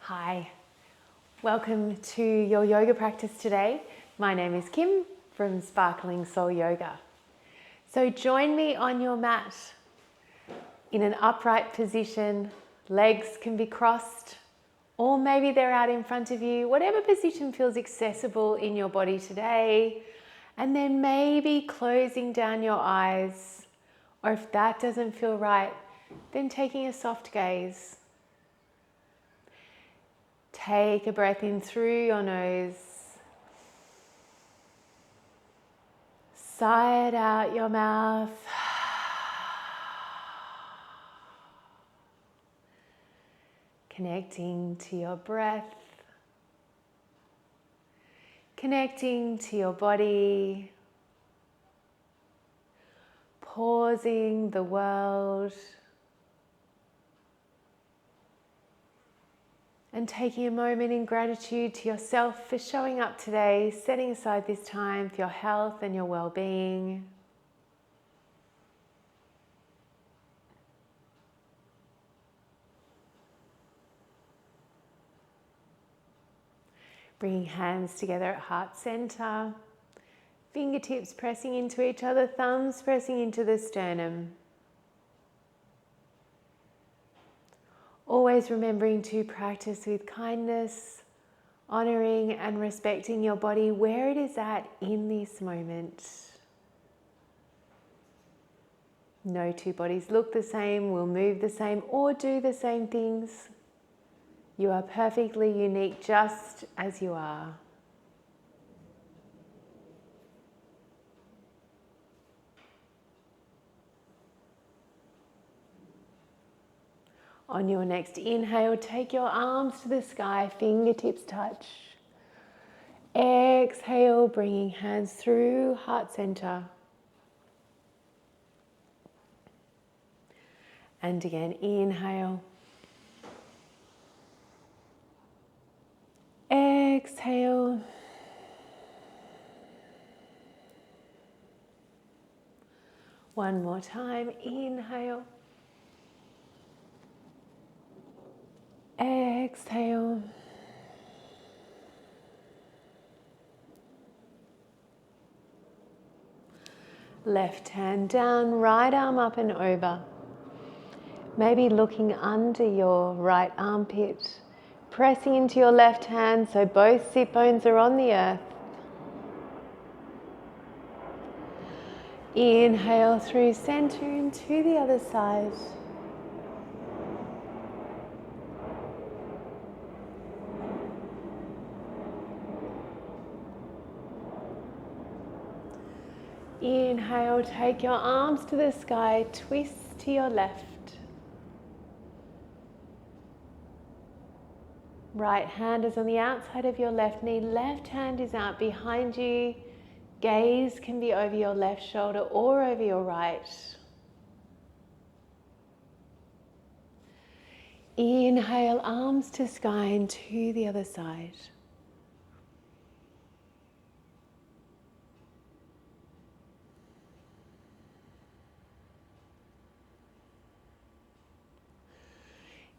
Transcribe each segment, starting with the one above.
Hi, welcome to your yoga practice today. My name is Kim from Sparkling Soul Yoga. So join me on your mat in an upright position. Legs can be crossed or maybe they're out in front of you, whatever position feels accessible in your body today. And then maybe closing down your eyes, or if that doesn't feel right, then taking a soft gaze. Take a breath in through your nose. Sigh it out your mouth. Connecting to your breath. Connecting to your body. Pausing the world. And taking a moment in gratitude to yourself for showing up today, setting aside this time for your health and your well-being. Bringing hands together at heart center, fingertips pressing into each other, thumbs pressing into the sternum. Always remembering to practice with kindness, honoring and respecting your body where it is at in this moment. No two bodies look the same, will move the same, or do the same things. You are perfectly unique just as you are. On your next inhale, take your arms to the sky, fingertips touch. Exhale, bringing hands through heart center. And again, inhale. Exhale. One more time, inhale. Exhale. Left hand down, right arm up and over. Maybe looking under your right armpit, pressing into your left hand so both sit bones are on the earth. Inhale through center and to the other side. Inhale, take your arms to the sky, twist to your left. Right hand is on the outside of your left knee, left hand is out behind you. Gaze can be over your left shoulder or over your right. Inhale, arms to sky and to the other side.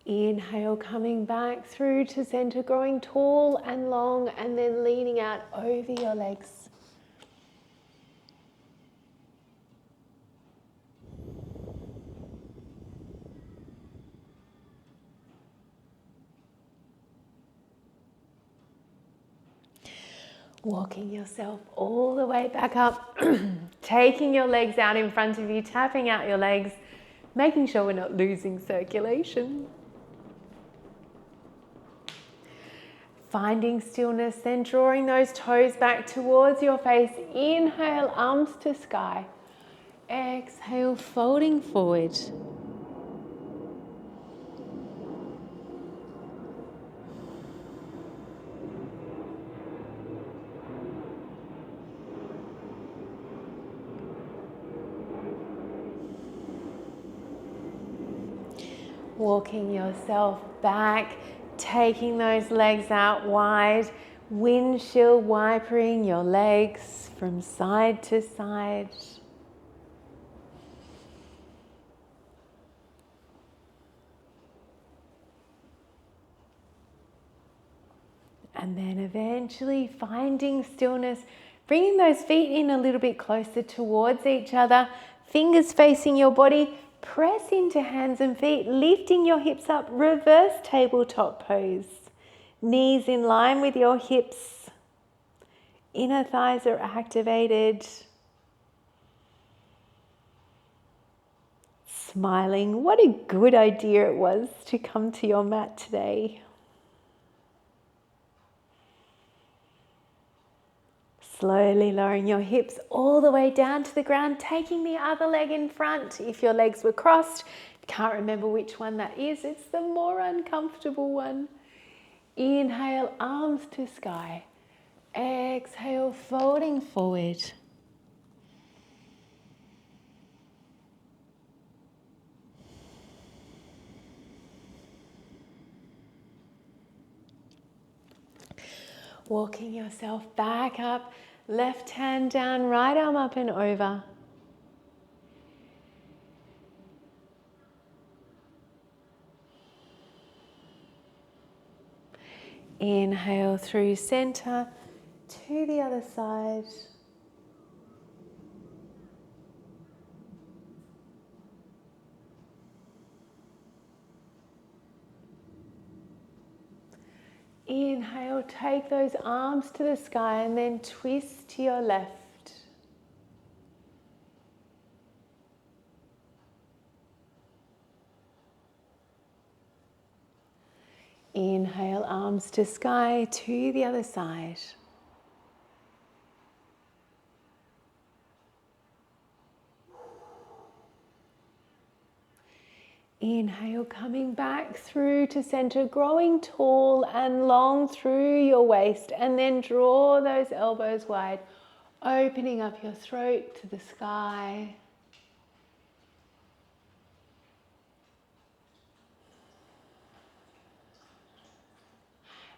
Inhale, coming back through to center, growing tall and long, and then leaning out over your legs. Walking yourself all the way back up, taking your legs out in front of you, tapping out your legs, making sure we're not losing circulation. Finding stillness, then drawing those toes back towards your face. Inhale, arms to sky. Exhale, folding forward. Walking yourself back, taking those legs out wide, windshield wipering your legs from side to side. And then eventually finding stillness, bringing those feet in a little bit closer towards each other, fingers facing your body, press into hands and feet, lifting your hips up, reverse tabletop pose. Knees in line with your hips, inner thighs are activated. Smiling, what a good idea it was to come to your mat today. Slowly lowering your hips all the way down to the ground, taking the other leg in front. If your legs were crossed, can't remember which one that is, it's the more uncomfortable one. Inhale, arms to sky. Exhale, folding forward. Walking yourself back up, left hand down, right arm up and over. Inhale through center to the other side. Inhale, take those arms to the sky and then twist to your left. Inhale, arms to sky to the other side. Inhale, coming back through to center, growing tall and long through your waist, and then draw those elbows wide, opening up your throat to the sky.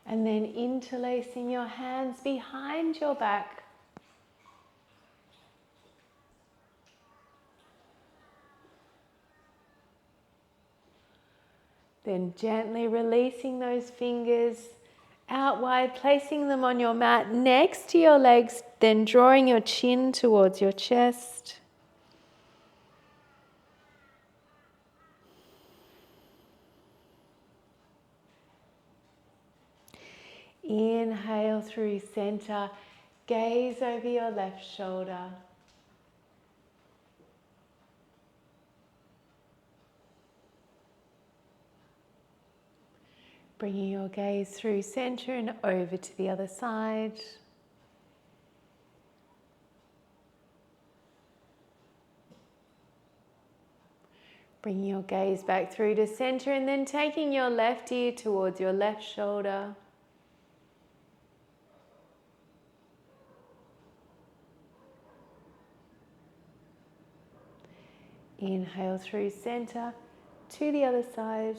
And then interlacing your hands behind your back. Then gently releasing those fingers out wide, placing them on your mat next to your legs, then drawing your chin towards your chest. Inhale through center, gaze over your left shoulder. Bringing your gaze through center and over to the other side. Bringing your gaze back through to center and then taking your left ear towards your left shoulder. Inhale through center to the other side.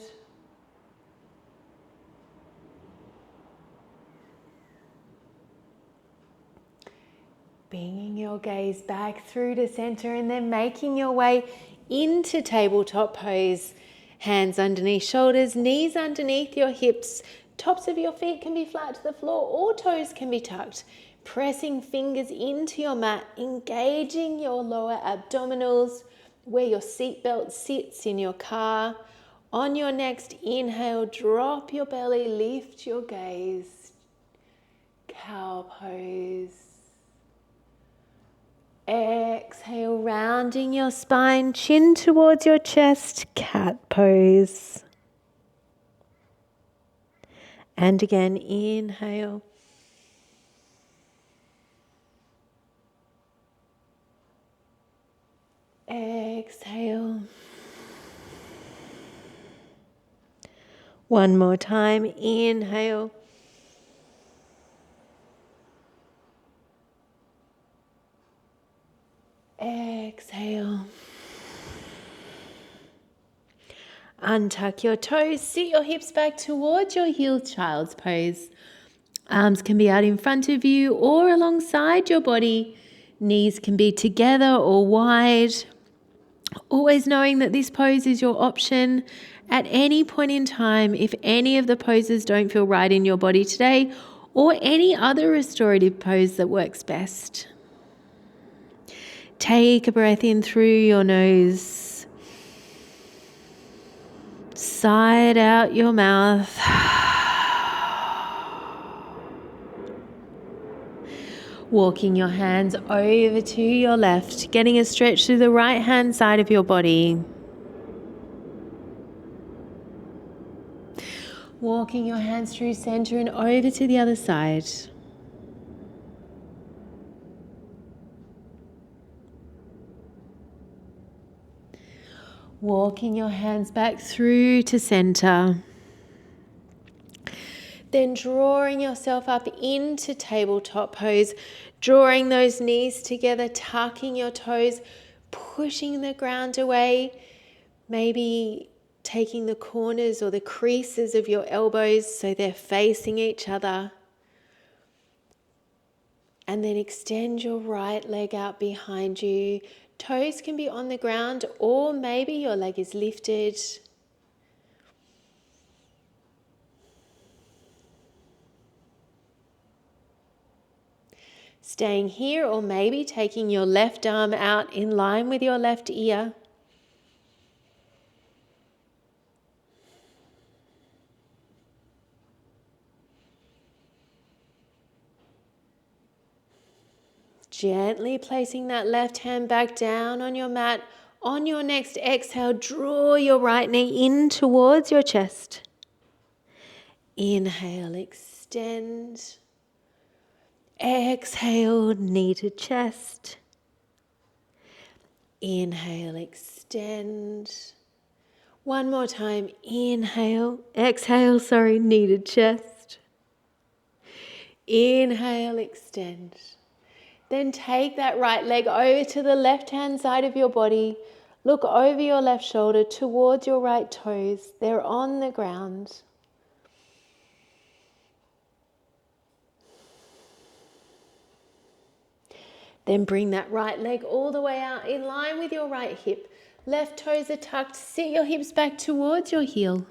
Bringing your gaze back through to center and then making your way into tabletop pose. Hands underneath shoulders, knees underneath your hips. Tops of your feet can be flat to the floor or toes can be tucked. Pressing fingers into your mat, engaging your lower abdominals where your seatbelt sits in your car. On your next inhale, drop your belly, lift your gaze. Cow pose. Exhale, rounding your spine, chin towards your chest, cat pose. And again, inhale. Exhale. One more time, inhale. Exhale. Untuck your toes, sit your hips back towards your heel child's pose. Arms can be out in front of you or alongside your body. Knees can be together or wide. Always knowing that this pose is your option at any point in time. If any of the poses don't feel right in your body today, or any other restorative pose that works best. Take a breath in through your nose. Sigh out your mouth. Walking your hands over to your left, getting a stretch through the right hand side of your body. Walking your hands through center and over to the other side. Walking your hands back through to center. Then drawing yourself up into tabletop pose, drawing those knees together, tucking your toes, pushing the ground away, maybe taking the corners or the creases of your elbows so they're facing each other. And then extend your right leg out behind you. Toes can be on the ground or maybe your leg is lifted. Staying here or maybe taking your left arm out in line with your left ear. Gently placing that left hand back down on your mat. On your next exhale, draw your right knee in towards your chest. Inhale, extend. Exhale, knee to chest. Inhale, extend. One more time. Inhale, exhale, knee to chest. Inhale, extend. Then take that right leg over to the left-hand side of your body. Look over your left shoulder towards your right toes. They're on the ground. Then bring that right leg all the way out in line with your right hip. Left toes are tucked. Sit your hips back towards your heel.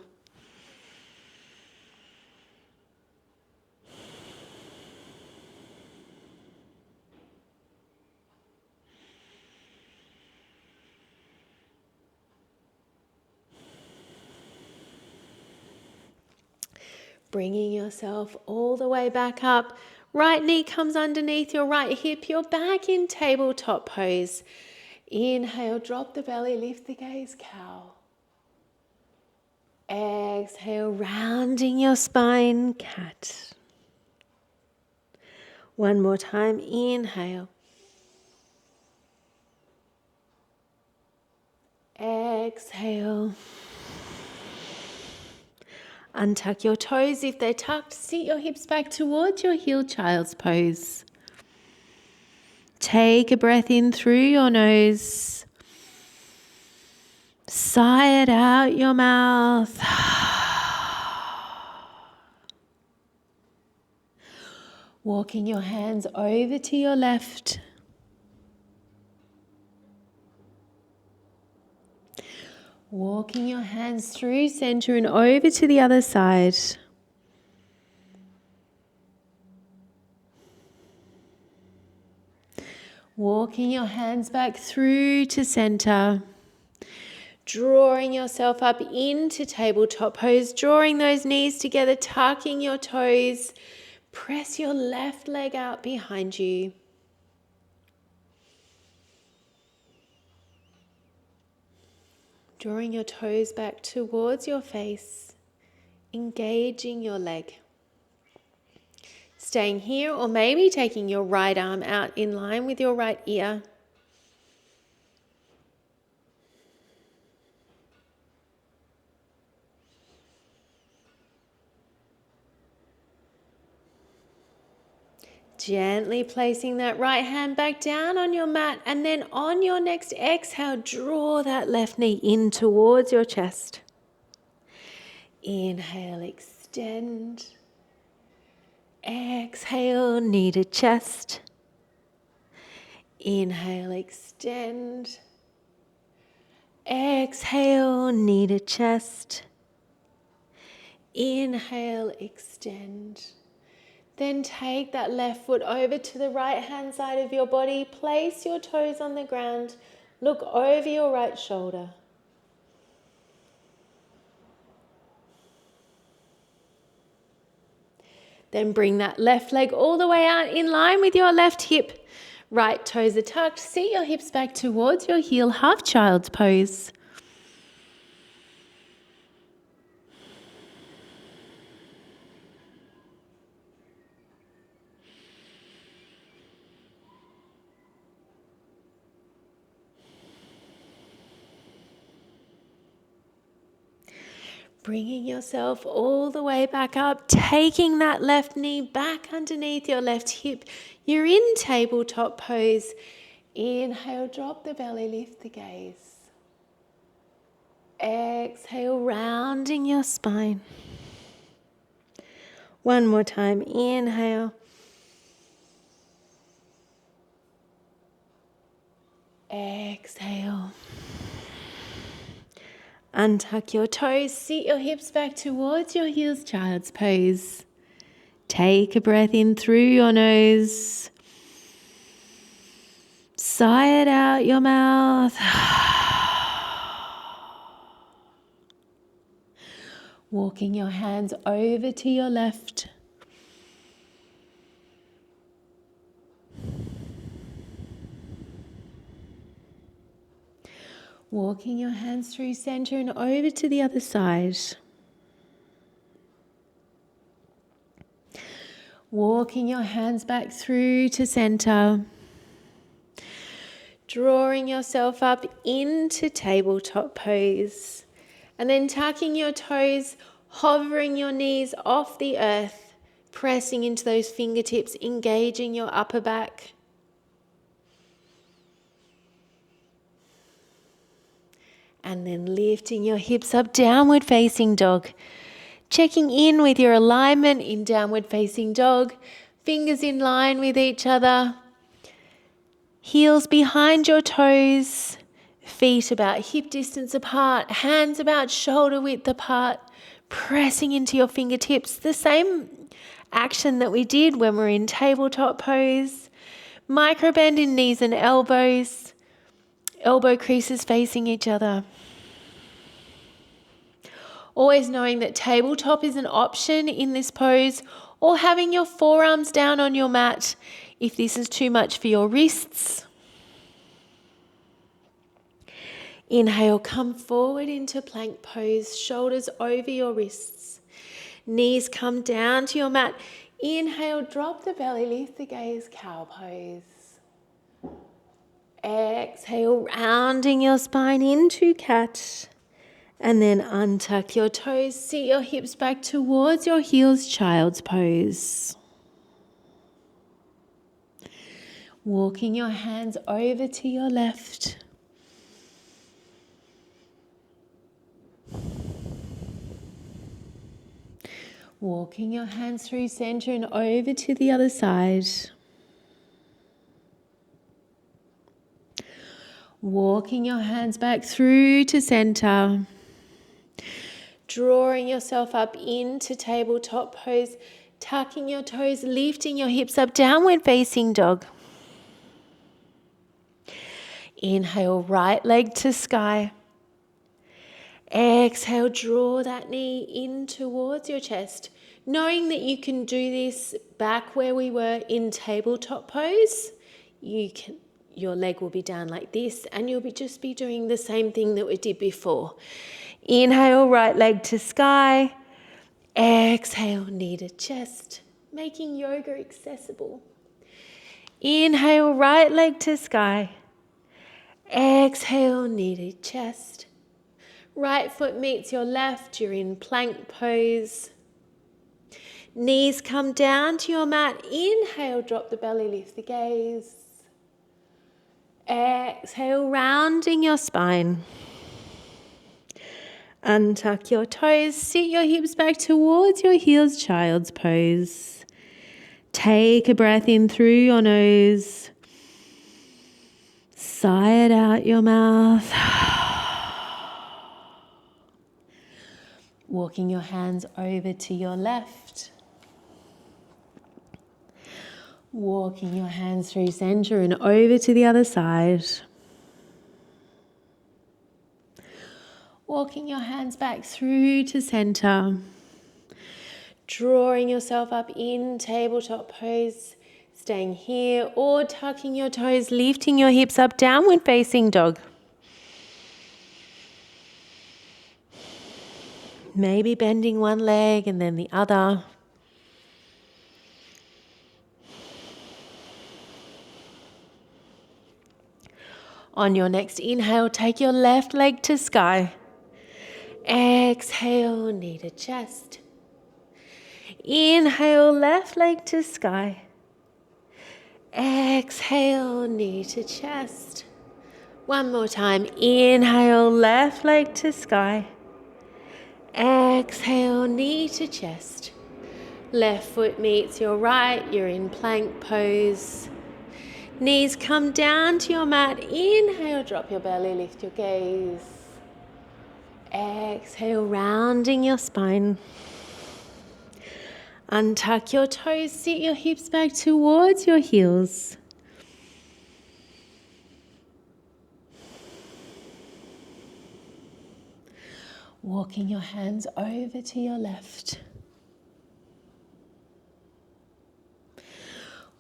Bringing yourself all the way back up. Right knee comes underneath your right hip. You're back in tabletop pose. Inhale, drop the belly, lift the gaze, cow. Exhale, rounding your spine, cat. One more time, inhale. Exhale. Untuck your toes if they're tucked. Sit your hips back towards your heel, child's pose. Take a breath in through your nose. Sigh it out your mouth. Walking your hands over to your left. Walking your hands through center and over to the other side. Walking your hands back through to center. Drawing yourself up into tabletop pose. Drawing those knees together, tucking your toes. Press your left leg out behind you. Drawing your toes back towards your face, engaging your leg. Staying here or maybe taking your right arm out in line with your right ear. Gently placing that right hand back down on your mat, and then on your next exhale, draw that left knee in towards your chest. Inhale, extend. Exhale, knee to chest. Inhale, extend. Exhale, knee to chest. Inhale, extend. Then take that left foot over to the right hand side of your body. Place your toes on the ground. Look over your right shoulder. Then bring that left leg all the way out in line with your left hip. Right toes are tucked. Seat your hips back towards your heel, half child's pose. Bringing yourself all the way back up, taking that left knee back underneath your left hip. You're in tabletop pose. Inhale, drop the belly, lift the gaze. Exhale, rounding your spine. One more time, inhale. Exhale. Untuck your toes, seat your hips back towards your heels, child's pose. Take a breath in through your nose. Sigh it out your mouth. Walking your hands over to your left. Walking your hands through center and over to the other side. Walking your hands back through to center. Drawing yourself up into tabletop pose. And then tucking your toes, hovering your knees off the earth, pressing into those fingertips, engaging your upper back. And then lifting your hips up, downward facing dog. Checking in with your alignment in downward facing dog. Fingers in line with each other. Heels behind your toes. Feet about hip distance apart. Hands about shoulder width apart. Pressing into your fingertips. The same action that we did when we're in tabletop pose. Micro bend in knees and elbows. Elbow creases facing each other. Always knowing that tabletop is an option in this pose, or having your forearms down on your mat if this is too much for your wrists. Inhale, come forward into plank pose, shoulders over your wrists. Knees come down to your mat. Inhale, drop the belly, lift the gaze, cow pose. Exhale, rounding your spine into cat. And then untuck your toes, seat your hips back towards your heels, child's pose. Walking your hands over to your left. Walking your hands through center and over to the other side. Walking your hands back through to center. Drawing yourself up into tabletop pose. Tucking your toes, lifting your hips up, downward facing dog. Inhale, right leg to sky. Exhale, draw that knee in towards your chest. Knowing that you can do this back where we were in tabletop pose, your leg will be down like this and you'll just be doing the same thing that we did before. Inhale, right leg to sky. Exhale, knee to chest, making yoga accessible. Inhale, right leg to sky. Exhale, knee to chest. Right foot meets your left, you're in plank pose. Knees come down to your mat. Inhale, drop the belly, lift the gaze. Exhale, rounding your spine. Untuck your toes, sit your hips back towards your heels, child's pose. Take a breath in through your nose. Sigh it out your mouth. Walking your hands over to your left. Walking your hands through center and over to the other side. Walking your hands back through to center. Drawing yourself up in tabletop pose, staying here, or tucking your toes, lifting your hips up, downward facing dog. Maybe bending one leg and then the other. On your next inhale, take your left leg to sky. Exhale, knee to chest. Inhale, left leg to sky. Exhale, knee to chest. One more time. Inhale, left leg to sky. Exhale, knee to chest. Left foot meets your right, you're in plank pose. Knees come down to your mat. Inhale, drop your belly, lift your gaze. Exhale, rounding your spine. Untuck your toes, sit your hips back towards your heels. Walking your hands over to your left.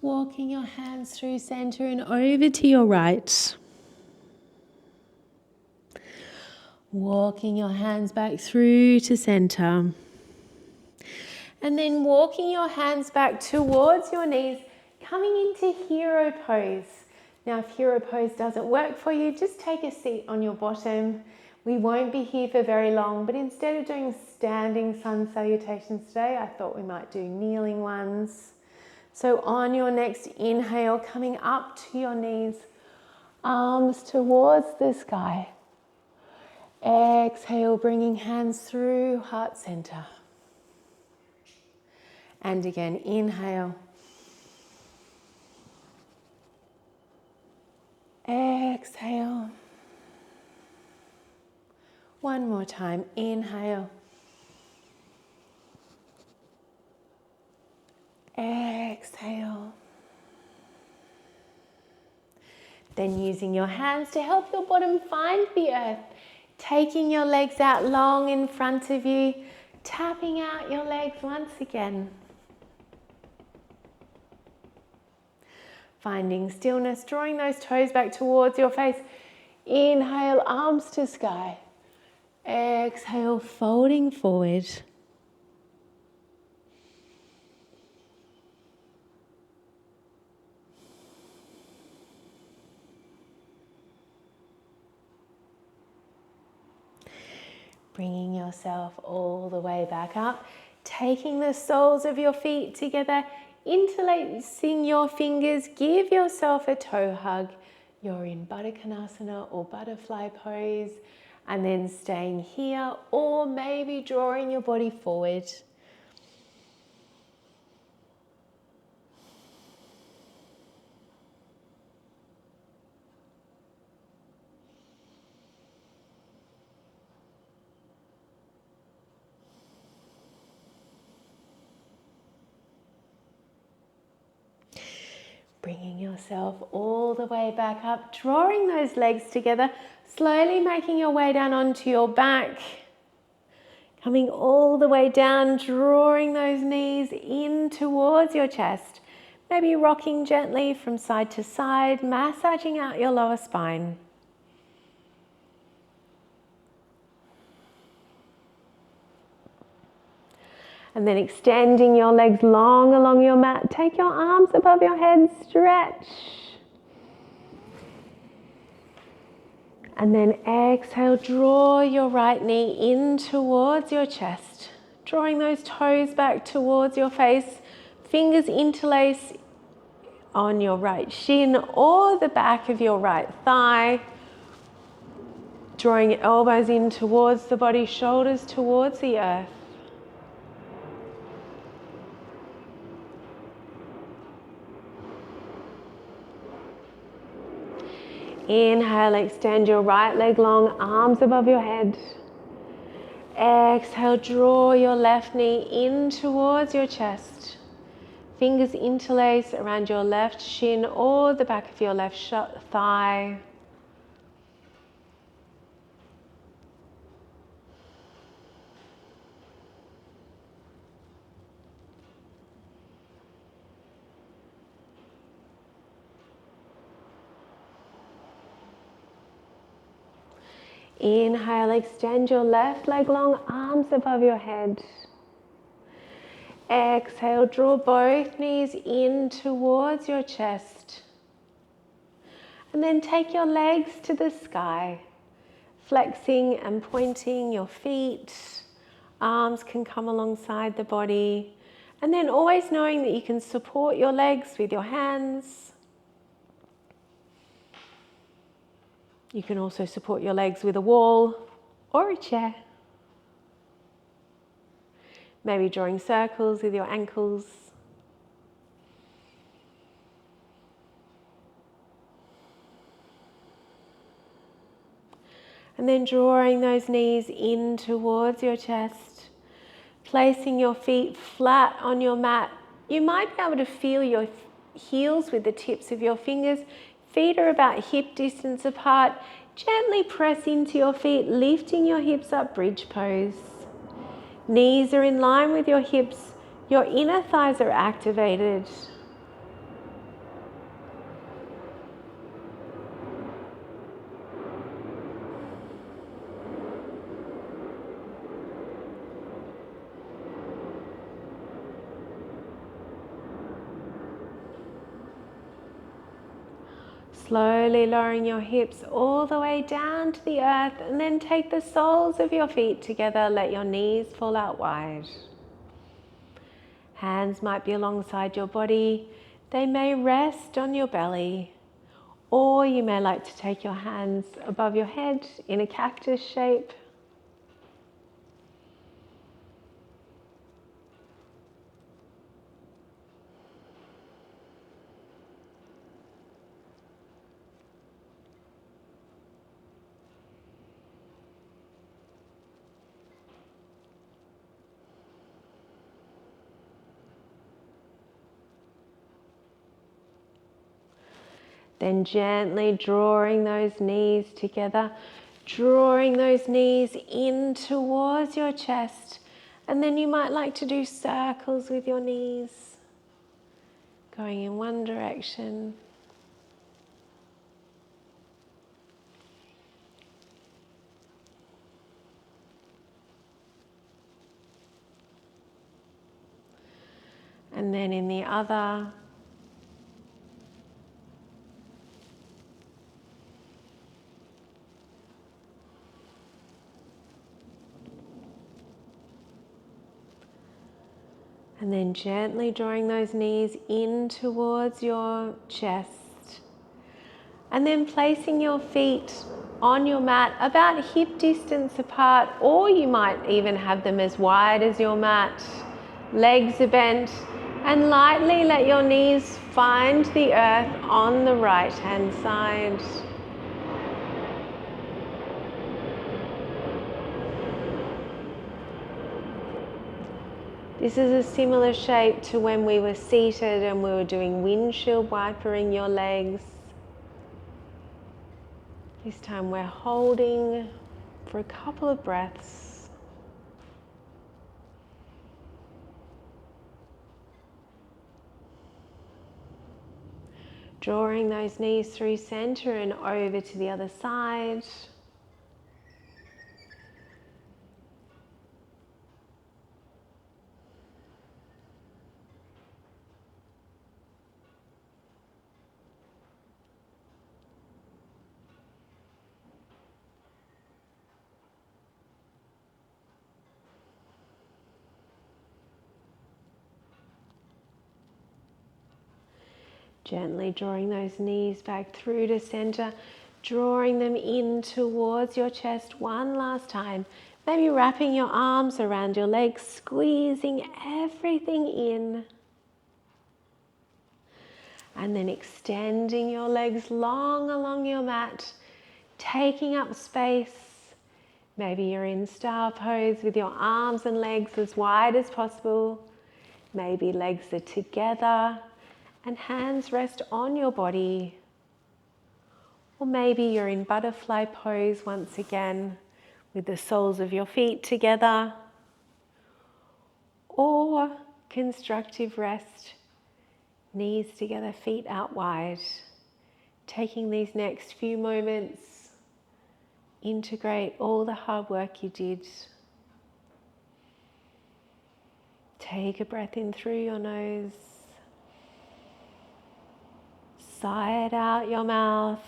Walking your hands through center and over to your right. Walking your hands back through to center. And then walking your hands back towards your knees, coming into hero pose. Now, if hero pose doesn't work for you, just take a seat on your bottom. We won't be here for very long, but instead of doing standing sun salutations today, I thought we might do kneeling ones. So on your next inhale, coming up to your knees, arms towards the sky. Exhale, bringing hands through heart center. And again, inhale. Exhale. One more time, inhale. Exhale. Then using your hands to help your bottom find the earth, taking your legs out long in front of you, tapping out your legs once again. Finding stillness, drawing those toes back towards your face. Inhale, arms to sky. Exhale, folding forward. Bringing yourself all the way back up, taking the soles of your feet together, interlacing your fingers, give yourself a toe hug. You're in Baddha Konasana or butterfly pose, and then staying here or maybe drawing your body forward. Bringing yourself all the way back up, drawing those legs together, slowly making your way down onto your back. Coming all the way down, drawing those knees in towards your chest. Maybe rocking gently from side to side, massaging out your lower spine. And then extending your legs long along your mat. Take your arms above your head, stretch. And then exhale, draw your right knee in towards your chest. Drawing those toes back towards your face. Fingers interlace on your right shin or the back of your right thigh. Drawing your elbows in towards the body, shoulders towards the earth. Inhale, extend your right leg long, arms above your head. Exhale, draw your left knee in towards your chest. Fingers interlace around your left shin or the back of your left thigh. Inhale, extend your left leg long, arms above your head. Exhale, draw both knees in towards your chest. And then take your legs to the sky, flexing and pointing your feet. Arms can come alongside the body. And then always knowing that you can support your legs with your hands. You can also support your legs with a wall or a chair. Maybe drawing circles with your ankles. And then drawing those knees in towards your chest, placing your feet flat on your mat. You might be able to feel your heels with the tips of your fingers. Feet are about hip distance apart. Gently press into your feet, lifting your hips up, bridge pose. Knees are in line with your hips. Your inner thighs are activated. Slowly lowering your hips all the way down to the earth, and then take the soles of your feet together. Let your knees fall out wide. Hands might be alongside your body. They may rest on your belly, or you may like to take your hands above your head in a cactus shape. Then gently drawing those knees together, drawing those knees in towards your chest. And then you might like to do circles with your knees, going in one direction. And then in the other. And then gently drawing those knees in towards your chest. And then placing your feet on your mat about hip distance apart, or you might even have them as wide as your mat. Legs are bent, and lightly let your knees find the earth on the right hand side. This is a similar shape to when we were seated and we were doing windshield wipering your legs. This time we're holding for a couple of breaths. Drawing those knees through center and over to the other side. Gently drawing those knees back through to center, drawing them in towards your chest one last time. Maybe wrapping your arms around your legs, squeezing everything in. And then extending your legs long along your mat, taking up space. Maybe you're in star pose with your arms and legs as wide as possible. Maybe legs are together and hands rest on your body. Or maybe you're in butterfly pose once again with the soles of your feet together. Or constructive rest, knees together, feet out wide. Taking these next few moments, integrate all the hard work you did. Take a breath in through your nose. Sigh it out your mouth.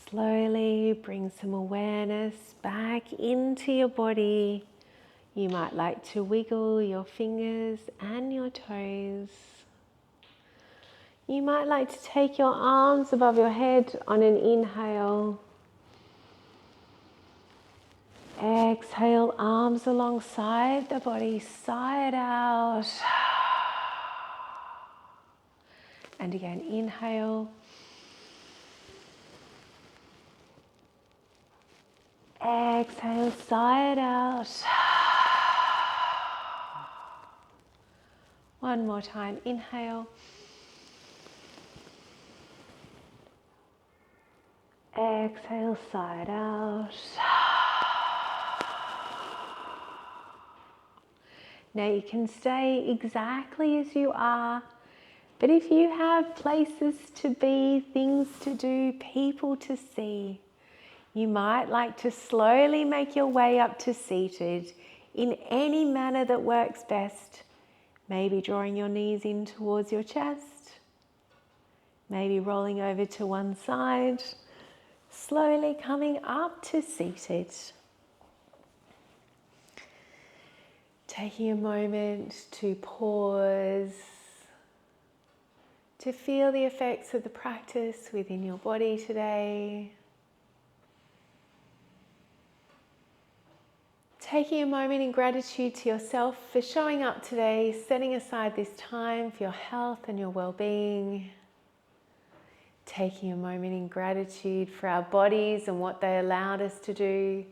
Slowly bring some awareness back into your body. You might like to wiggle your fingers and your toes. You might like to take your arms above your head on an inhale. Exhale, arms alongside the body, sigh it out. And again, inhale. Exhale, sigh it out. One more time, inhale. Exhale, sigh it out. Now you can stay exactly as you are, but if you have places to be, things to do, people to see, you might like to slowly make your way up to seated in any manner that works best. Maybe drawing your knees in towards your chest, maybe rolling over to one side, slowly coming up to seated. Taking a moment to pause, to feel the effects of the practice within your body today. Taking a moment in gratitude to yourself for showing up today, setting aside this time for your health and your well-being. Taking a moment in gratitude for our bodies and what they allowed us to do.